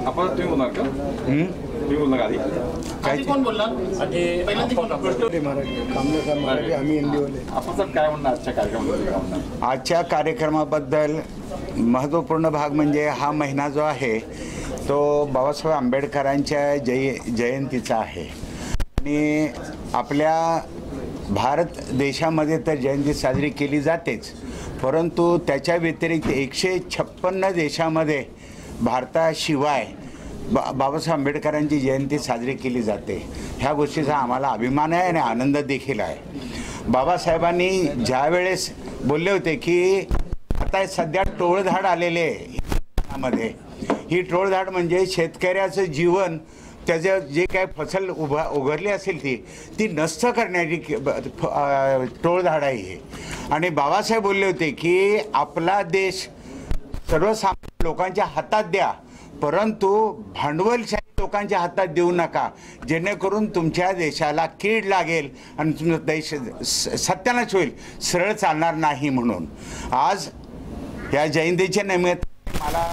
आपण तुम्ही बोलणार का? तुम्ही बोलणार आधी आधी कोण बोलला? आम्ही आपण सर काय म्हणणार आजच्या कार्यक्रमाबद्दल? आजच्या कार्यक्रमाबद्दल महत्त्वपूर्ण भाग म्हणजे हा महिना जो आहे तो बाबासाहेब आंबेडकरांच्या जयंतीचा आहे आणि आपल्या भारत देशामध्ये तर जयंती साजरी केली जातेच, परंतु त्याच्या व्यतिरिक्त 156 देशामध्ये भारताशिवाय बाबासाहेब आंबेडकरांची जयंती साजरी केली जाते। ह्या गोष्टीचा आम्हाला अभिमान आहे आणि आनंद देखील आहे। बाबासाहेबांनी ज्या वेळेस बोलले होते की आता सध्या टोळधाड आलेले मध्ये, ही टोळधाड म्हणजे शेतकऱ्याचं जीवन, त्याचं जे काय फसल उघडली असेल ती नष्ट करण्याची टोळधाड आहे ही। आणि बाबासाहेब बोलले होते की आपला देश सर्वसामान्य लोकांच्या हातात द्या, परंतु भांडवलशाही लोकांच्या हातात देऊ नका, जेणेकरून तुमच्या देशाला कीड लागेल आणि तुमचा देश सत्यानाश होईल, सरळ चालणार नाही। म्हणून आज या जयंतीच्या निमित्त मला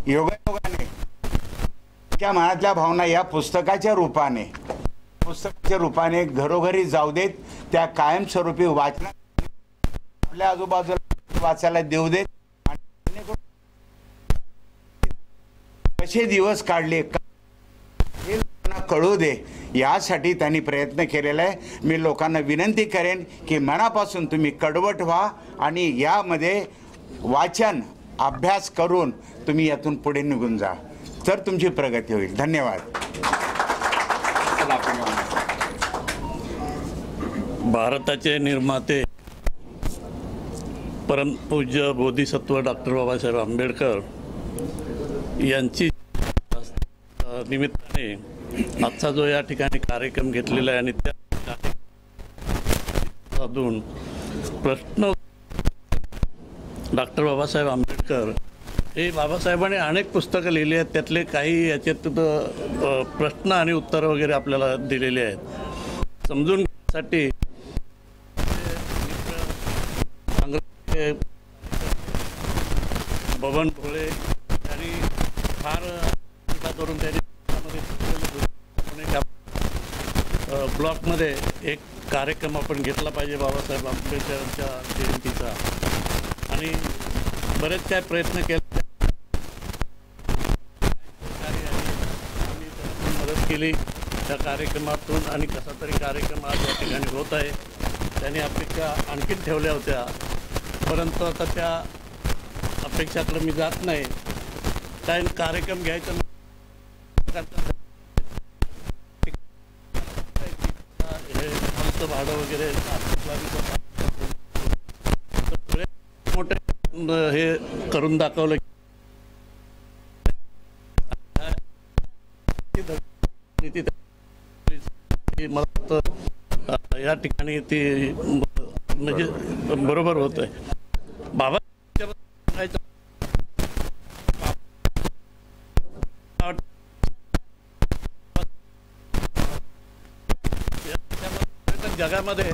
योगायोगाने त्या मनातल्या भावना या पुस्तकाच्या रूपाने घरोघरी जाऊ देत, त्या कायमस्वरूपी वाचना आपल्या आजूबाजूला वाचायला देऊ देत आणि कसे दिवस काढले हे लोकांना कळू दे, यासाठी त्यांनी प्रयत्न केलेला आहे। मी लोकांना विनंती करेन की मनापासून तुम्ही कडवट व्हा आणि यामध्ये वाचन अभ्यास करून तुम्ही यातून पुढे निघून जा, तर तुमची प्रगती होईल। धन्यवाद। भारताचे निर्माते परमपूज्य बोधिसत्व डॉक्टर बाबासाहेब आंबेडकर यांची निमित्ताने आजचा जो या ठिकाणी कार्यक्रम घेतलेला आहे आणि त्या साधून प्रश्न डॉक्टर बाबासाहेब आंबेडकर हे बाबासाहेबांनी अनेक पुस्तकं लिहिली आहेत, त्यातले काही याच्यात प्रश्न आणि उत्तरं वगैरे आपल्याला दिलेले आहेत। समजून घेण्यासाठी बबन भोळे यांनी फार करून त्यांनी ब्लॉकमध्ये एक कार्यक्रम आपण घेतला पाहिजे बाबासाहेब आंबेडकरांच्या जयंतीचा, आणि बरेच काय प्रयत्न केले, मदत केली त्या कार्यक्रमातून, आणि कसा तरी कार्यक्रम आज या ठिकाणी होत आहे। त्यांनी अपेक्षा आणखीन ठेवल्या होत्या, परंतु आता त्या अपेक्षाकडे मी जात नाही। काय कार्यक्रम घ्यायचा भाडं वगैरे मोठे हे करून दाखवलं। मला या ठिकाणी ती म्हणजे बरोबर होत आहे। बाबा जगामध्ये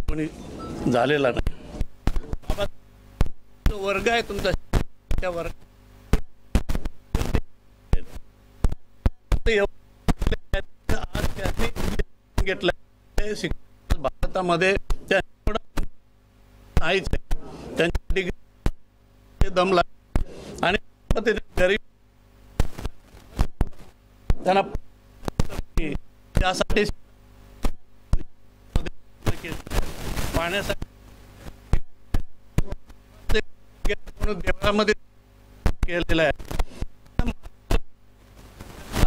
कोणी झालेला नाही। बाबा जो वर्ग आहे तुमचा, त्या वर्ग आज त्यांनी घेतलं शिक्षण भारतामध्ये नाहीच आहे, त्यांच्या डिग्री दम लागला आणि गरीब त्यांना त्यासाठी पाण्यासाठी देवळामध्ये केलेलं आहे,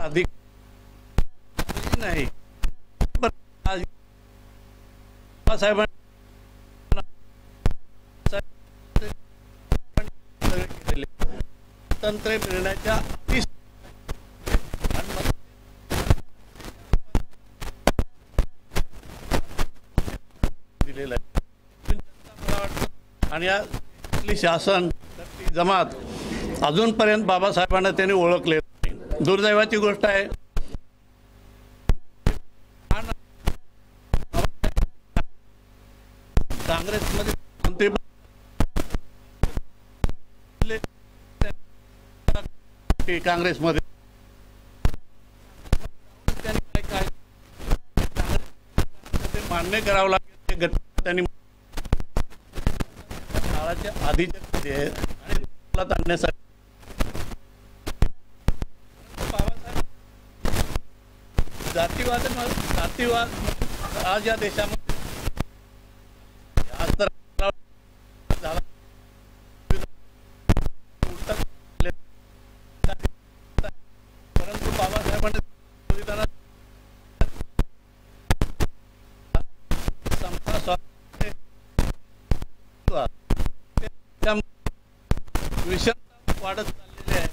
अधिक नाही। बाबासाहेबांनी तंत्र मिळण्याच्या दिलेलं आहे, आणि या शासन जमात अजूनपर्यंत बाबासाहेबांना त्यांनी ओळखले नाही। दुर्दैवाची गोष्ट आहे। काँग्रेसमध्ये पार्टी काँग्रेसमध्ये त्यांनी काय ते मान्य करावं लागेल. ते घटना त्यांनी काळाच्या आधीच्या कृती आहेत आणि अंमलात आणण्यासाठी जातीवाद आज या देशामध्ये आज तर झाला. परंतु बाबासाहेबांनी संविधानात विषमता वाढत चाललेली आहे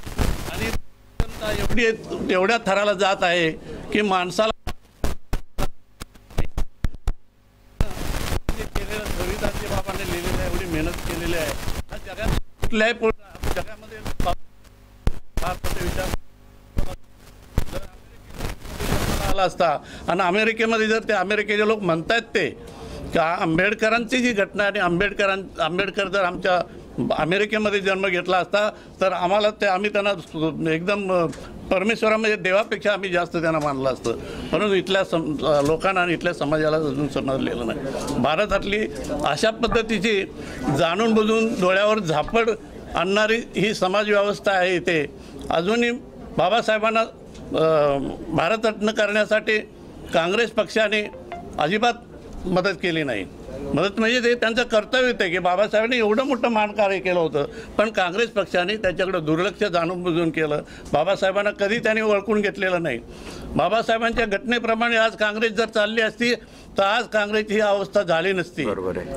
आणि विषमता एवढ्या थराला जात आहे की माणसाला केलेलं संविधानच्या बाबाने लिहिलेलं आहे, एवढी मेहनत केलेली आहे. हा जगात कुठल्याही जगामध्ये भारताचा विचार जर अमेरिकेला आला असता आणि अमेरिकेमध्ये जर ते अमेरिकेचे लोक म्हणतात ते की आंबेडकरांची जी घटना आणि आंबेडकर जर आमच्या अमेरिकेमध्ये जन्म घेतला असता तर आम्हाला ते आम्ही त्यांना एकदम परमेश्वरामध्ये देवापेक्षा आम्ही जास्त त्यांना मानलं असतं. म्हणून इथल्या लोकांना आणि इथल्या समाजाला अजून समजलेलं नाही. भारतातली अशा पद्धतीची जाणून बुजून डोळ्यावर झापड आणणारी ही समाजव्यवस्था आहे. इथे अजूनही बाबासाहेबांना भारतरत्न करण्यासाठी काँग्रेस पक्षाने अजिबात मदत केली नाही. मदत म्हणजे ते त्यांचं कर्तव्य आहे की बाबासाहेबांनी एवढं मोठं मानकार्य केलं होतं पण काँग्रेस पक्षाने त्याच्याकडे दुर्लक्ष जाणून बुजून केलं. बाबासाहेबांना कधी त्यांनी ओळखून घेतलेलं नाही. बाबासाहेबांच्या घटनेप्रमाणे आज काँग्रेस जर चालली असती तर आज काँग्रेसची ही अवस्था झाली नसती.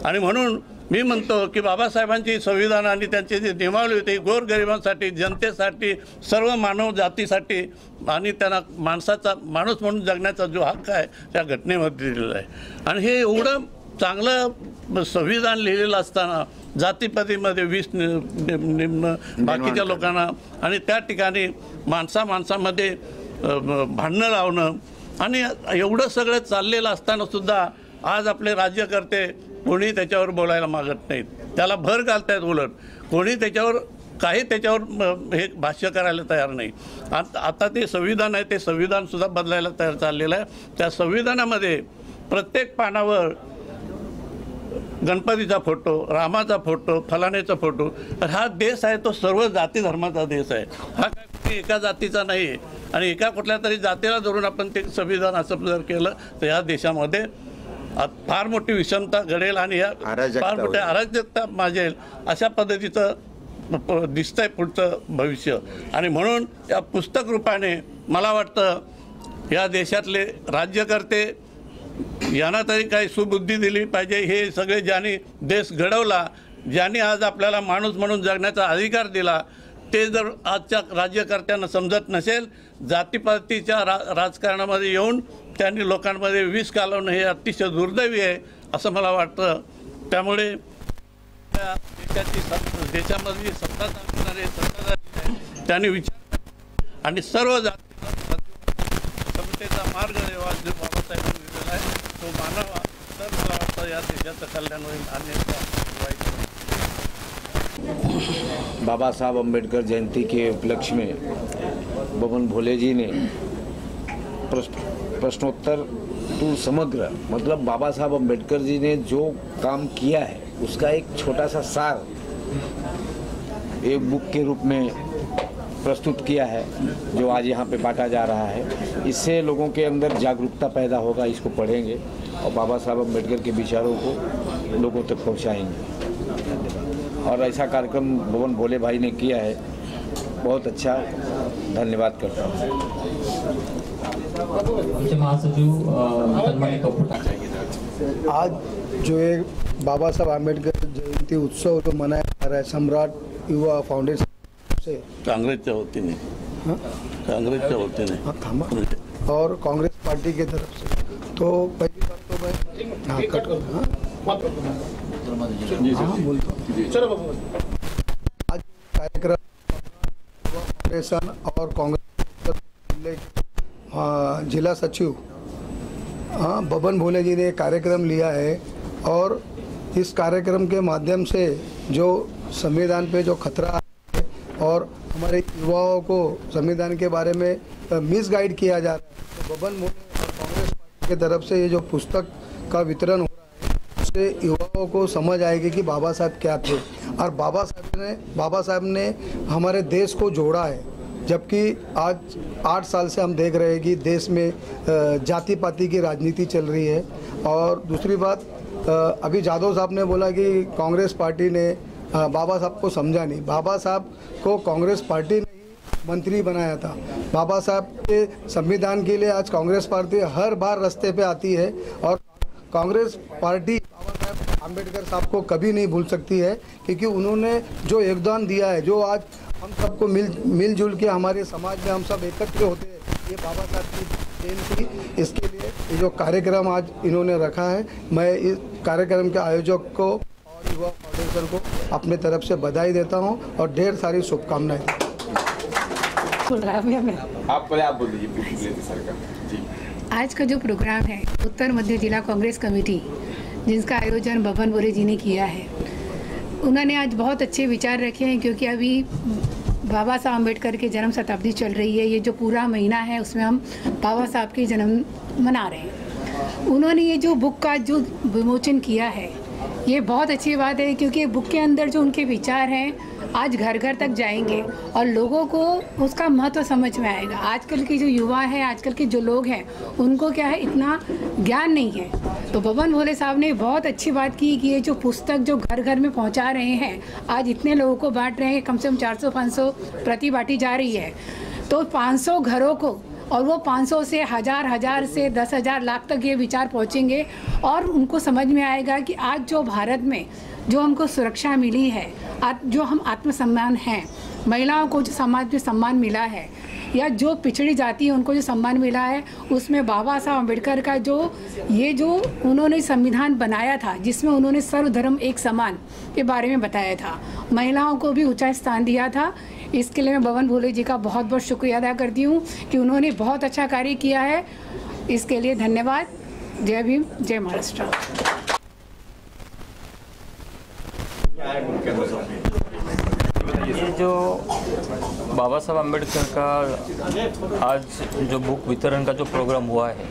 आणि म्हणून मी म्हणतो की बाबासाहेबांची संविधान आणि त्यांची जी नियमावली होती गोरगरिबांसाठी, जनतेसाठी, सर्व मानव जातीसाठी आणि त्यांना माणूस म्हणून जगण्याचा जो हक्क आहे त्या घटनेमध्ये दिलेला आहे. आणि हे एवढं चांगलं संविधान लिहिलेलं असताना जातीपातीमध्ये वीस निम्न बाकीच्या लोकांना आणि त्या ठिकाणी माणसामध्ये भांडणं लावणं आणि एवढं सगळं चाललेलं असताना सुद्धा आज आपले राज्यकर्ते कोणी त्याच्यावर बोलायला मागत नाहीत. त्याला भर घालतायत. उलट कोणी त्याच्यावर हे भाष्य करायला तयार नाही. आता ते संविधान आहे ते संविधानसुद्धा बदलायला तयार चाललेलं आहे. त्या संविधानामध्ये प्रत्येक पानावर गणपतीचा फोटो, रामाचा फोटो, फलाण्याचा फोटो. तर हा देश आहे तो सर्व जाती धर्माचा देश आहे. हा काय एका जातीचा नाही आहे. आणि एका कुठल्या तरी जातीला धरून आपण ते संविधान असं जर केलं तर या देशामध्ये फार मोठी विषमता घडेल आणि या फार मोठ्या अराजकता माजेल अशा पद्धतीचं दिसतंय पुढचं भविष्य. आणि म्हणून या पुस्तक रूपाने मला वाटतं या देशातले राज्यकर्ते यांना तरी काही सुबुद्धी दिली पाहिजे. हे सगळे ज्यांनी देश घडवला, ज्यांनी आज आपल्याला माणूस म्हणून जगण्याचा अधिकार दिला, ते जर आजच्या राज्यकर्त्यांना समजत नसेल, जातीपातीच्या राजकारणामध्ये येऊन त्यांनी लोकांमध्ये विष घालवणं हे अतिशय दुर्दैवी आहे असं मला वाटतं. त्यामुळे देशामध्ये सत्ता चालवणारे सत्ताधारी त्यांनी विचार आणि सर्व जाती समतेचा मार्ग बाबासाहेबांनी दिलेला आहे तो मानवा तर मला वाटतं या देशाचं कल्याण होईल. बाबा साहब अम्बेडकर जयंती के उपलक्ष्य में बबन भोले जी ने प्रश्नोत्तर टू समग्र मतलब बाबा साहब अम्बेडकर जी ने जो काम किया है उसका एक छोटा सा सार एक बुक के रूप में प्रस्तुत किया है जो आज यहाँ पे बांटा जा रहा है. इससे लोगों के अंदर जागरूकता पैदा होगा. इसको पढ़ेंगे और बाबा साहब अम्बेडकर के विचारों को लोगों तक पहुँचाएंगे. और ऐसा कार्यक्रम बबन भोले भाई ने किया है. बहुत अच्छा, धन्यवाद करता हूँ. आज जो एक बाबा साहब आम्बेडकर जयंती उत्सव जो मनाया जा रहा है सम्राट युवा फाउंडेशन से कांग्रेसच्या वतीने और कांग्रेस पार्टी की तरफ से, तो पहली बात तो मैं बोलता हूँ आज कार्यक्रम फाउंडेशन और कांग्रेस जिला सचिव बबन भोले जी ने कार्यक्रम लिया है और इस कार्यक्रम के माध्यम से जो संविधान पे जो खतरा है और हमारे युवाओं को संविधान के बारे में मिसगाइड किया जा रहा है। तो बबन मोरे और कांग्रेस पार्टी की तरफ से ये जो पुस्तक का वितरण हो रहा है, उससे युवाओं को समझ आएगी कि बाबा साहब क्या थे। और बाबा साहब ने हमारे देश को जोड़ा है, जबकि आज 8 साल से हम देख रहे हैं कि देश में जाति पाति की राजनीति चल रही है। और दूसरी बात, अभी जादव साहब ने बोला कि कांग्रेस पार्टी ने बाबा साहब को समझा नहीं। बाबा साहब को कांग्रेस पार्टी ने ही मंत्री बनाया था। बाबा साहब के संविधान के लिए आज कांग्रेस पार्टी हर बार रास्ते पे आती है और कांग्रेस पार्टी बाबा साहब आम्बेडकर साहब को कभी नहीं भूल सकती है, क्योंकि उन्होंने जो योगदान दिया है, जो आज हम सबको मिलजुल के हमारे समाज में हम सब एकत्र होते हैं, ये बाबा साहब की देन थी। इसके लिए ये जो कार्यक्रम आज इन्होंने रखा है, मैं इस कार्यक्रम के आयोजक को और युवा फाउंडेशन को अपने तरफ से बधाई देता हूं और ढेर सारी शुभकामनाएं। आप बोल दीजिए सरकार जी। आज का जो प्रोग्राम है उत्तर मध्य जिला कांग्रेस कमेटी, जिसका आयोजन बबन मोरे जी ने किया है, उन्होंने आज बहुत अच्छे विचार रखे हैं। क्योंकि अभी बाबा साहब अम्बेडकर की जन्म शताब्दी चल रही है, ये जो पूरा महीना है उसमें हम बाबा साहब की जन्म मना रहे हैं। उन्होंने ये जो बुक का जो विमोचन किया है, ये बहुत अच्छी बात है, क्योंकि बुक के अंदर जो उनके विचार हैं आज घर घर तक जाएंगे और लोगों को उसका महत्व समझ में आएगा। आजकल के जो युवा हैं, आजकल के जो लोग हैं, उनको क्या है, इतना ज्ञान नहीं है। तो बबन मोरे साहब ने बहुत अच्छी बात की कि ये जो पुस्तक जो घर घर में पहुंचा रहे हैं, आज इतने लोगों को बांट रहे हैं, कम से कम 400-500 प्रति बांटी जा रही है। तो 500 घरों को, और वो 500 से 1000 से 10,000 लाख तक ये विचार पहुंचेंगे और उनको समझ में आएगा कि आज जो भारत में जो हमको सुरक्षा मिली है, जो हम आत्मसम्मान हैं, महिलाओं को जो समाज में सम्मान मिला है, या जो पिछड़ी जाति है उनको जो सम्मान मिला है, उसमें बाबा साहब अम्बेडकर का जो उन्होंने संविधान बनाया था, जिसमें उन्होंने सर्वधर्म एक समान के बारे में बताया था, महिलाओं को भी ऊंचा स्थान दिया था। इसके लिए मैं बबन मोरे जी का बहुत बहुत शुक्रिया अदा करती हूँ कि उन्होंने बहुत अच्छा कार्य किया है। इसके लिए धन्यवाद। जय भीम, जय महाराष्ट्र। ये जो बाबा साहब अम्बेडकर का आज जो बुक वितरण का जो प्रोग्राम हुआ है,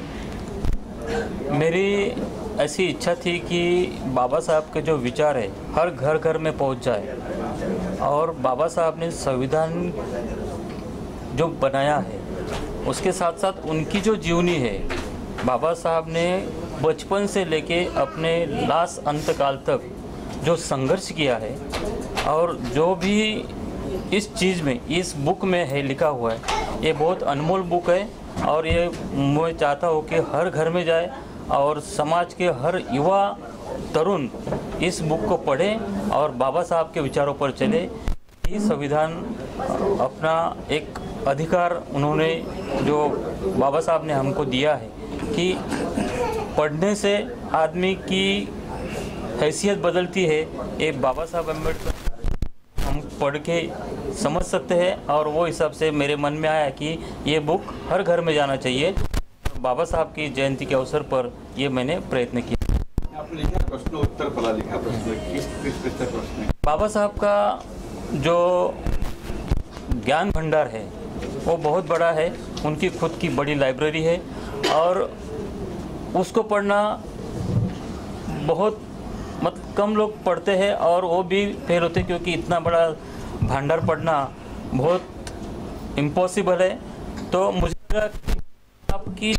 मेरी ऐसी इच्छा थी कि बाबा साहब के जो विचार है हर घर घर में पहुंच जाए। और बाबा साहब ने संविधान जो बनाया है, उसके साथ साथ उनकी जो जीवनी है, बाबा साहब ने बचपन से लेके अपने लास्ट अंतकाल तक जो संघर्ष किया है, और जो भी इस चीज़ में, इस बुक में है लिखा हुआ है, ये बहुत अनमोल बुक है। और ये मैं चाहता हूँ कि हर घर में जाए और समाज के हर युवा तरुण इस बुक को पढ़े और बाबा साहब के विचारों पर चले। ये संविधान अपना एक अधिकार उन्होंने, जो बाबा साहब ने हमको दिया है, कि पढ़ने से आदमी की हैसियत बदलती है। ये बाबा साहब अम्बेडकर हम पढ़ के समझ सकते हैं, और वो हिसाब से मेरे मन में आया कि ये बुक हर घर में जाना चाहिए। बाबा साहब की जयंती के अवसर पर ये मैंने प्रयत्न किया। आपने लिखा प्रश्न उत्तर पढ़ा, लिखा प्रश्न किस प्रश्न? बाबा साहब का जो ज्ञान भंडार है वो बहुत बड़ा है। उनकी खुद की बड़ी लाइब्रेरी है और उसको पढ़ना बहुत कम लोग पढ़ते हैं, और वो भी फेल होते, क्योंकि इतना बड़ा भंडार पढ़ना बहुत इम्पॉसिबल है। तो मुझे लगा कि आपकी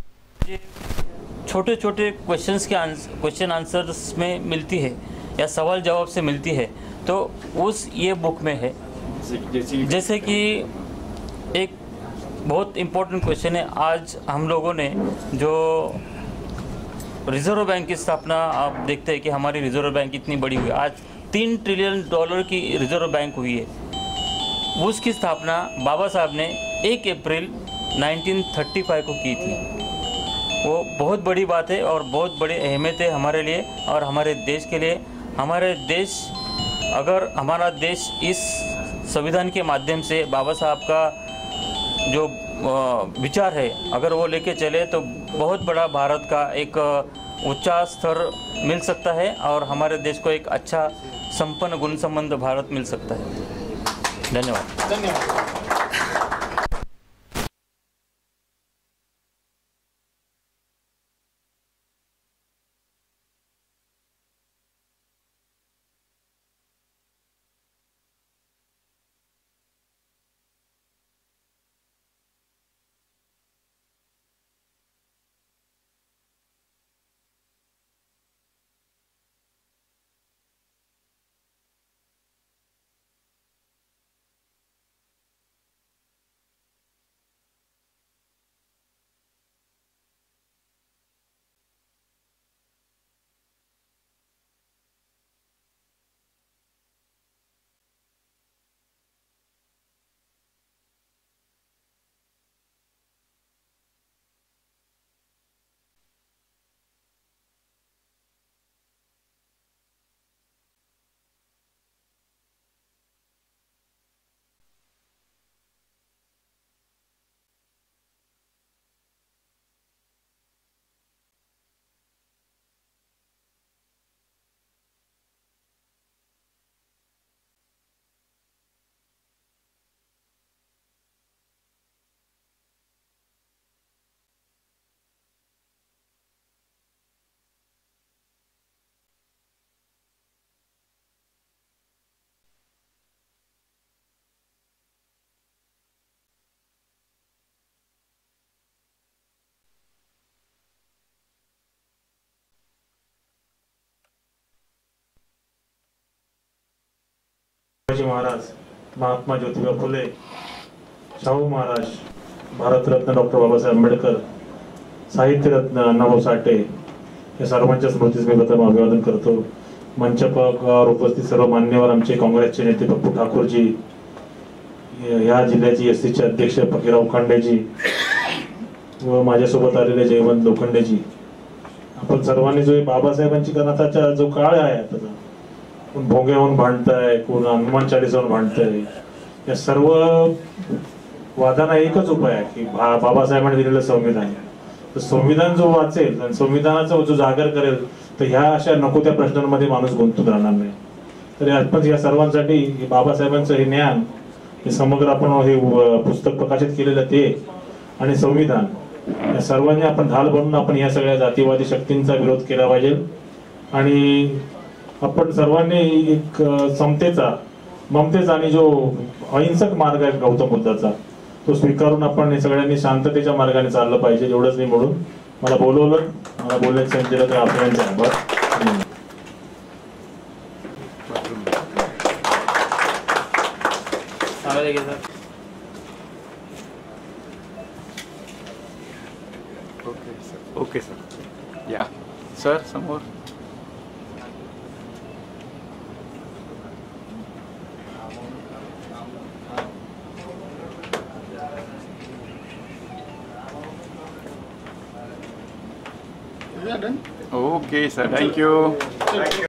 छोटे छोटे क्वेश्चन आंसर्स में मिलती है, या सवाल जवाब से मिलती है, तो उस ये बुक में है। जैसे कि एक बहुत इम्पोर्टेंट क्वेश्चन है, आज हम लोगों ने जो रिजर्व बैंक की स्थापना, आप देखते हैं कि हमारी रिजर्व बैंक इतनी बड़ी हुई है, आज $3 ट्रिलियन की रिजर्व बैंक हुई है। उसकी स्थापना बाबा साहब ने 1 अप्रैल 1935 को की थी। वो बहुत बड़ी बात है और बहुत बड़ी अहमियत है हमारे लिए और हमारे देश के लिए। अगर हमारा देश इस संविधान के माध्यम से बाबा साहब का जो विचार है, अगर वो लेके चले, तो बहुत बड़ा भारत का एक ऊंचा स्तर मिल सकता है और हमारे देश को एक अच्छा संपन्न गुण संबंध भारत मिल सकता है। धन्यवाद। शिवाजी महाराज, महात्मा ज्योतिबा फुले, शाहू महाराज, भारतरत्न डॉक्टर बाबासाहेब आंबेडकर, साहित्यरत्न अण्णाभाऊ साठे या सर्वांच्या स्मृतीस मी प्रथम अभिवादन करतो. मंचपावर उपस्थित सर्व मान्यवर आमचे काँग्रेसचे नेते पप्पू ठाकूरजी, या जिल्ह्याची एससीचे अध्यक्ष फकीरराव खांडेजी व माझ्यासोबत आलेले जयवंत लोखंडेजी, आपण सर्वांनी जो बाबासाहेबांची करण्याचा जो काळ आहे आता, कोण भोंग्याहून भांडताय, कोण हनुमान चालीसाहून भांडताय, या सर्व वादांना एकच उपाय आहे की बाबासाहेबांनी दिलेलं संविधान. तर संविधान जो वाचेल आणि संविधानाचा जो जागर करेल तर ह्या अशा नको त्या प्रश्नांमध्ये माणूस गुंतून राहणार नाही. तर आपण या सर्वांसाठी बाबासाहेबांचं हे ज्ञान, हे समग्र आपण हे पुस्तक प्रकाशित केलेलं ते आणि संविधान, या सर्वांनी आपण ढाल बनून आपण या सगळ्या जातीवादी शक्तींचा विरोध केला पाहिजे. आणि आपण सर्वांनी एक समतेचा, ममतेचा आणि जो अहिंसक मार्ग आहे गौतम बुद्धाचा, तो स्वीकारून आपण हे सगळ्यांनी शांततेच्या मार्गाने चाललं पाहिजे. एवढंच नाही म्हणून मला बोलवलं, मला बोलण्याची संधी दिली तर आपल्याचे आभार. Okay sir. या सर समोर. Okay sir, thank you.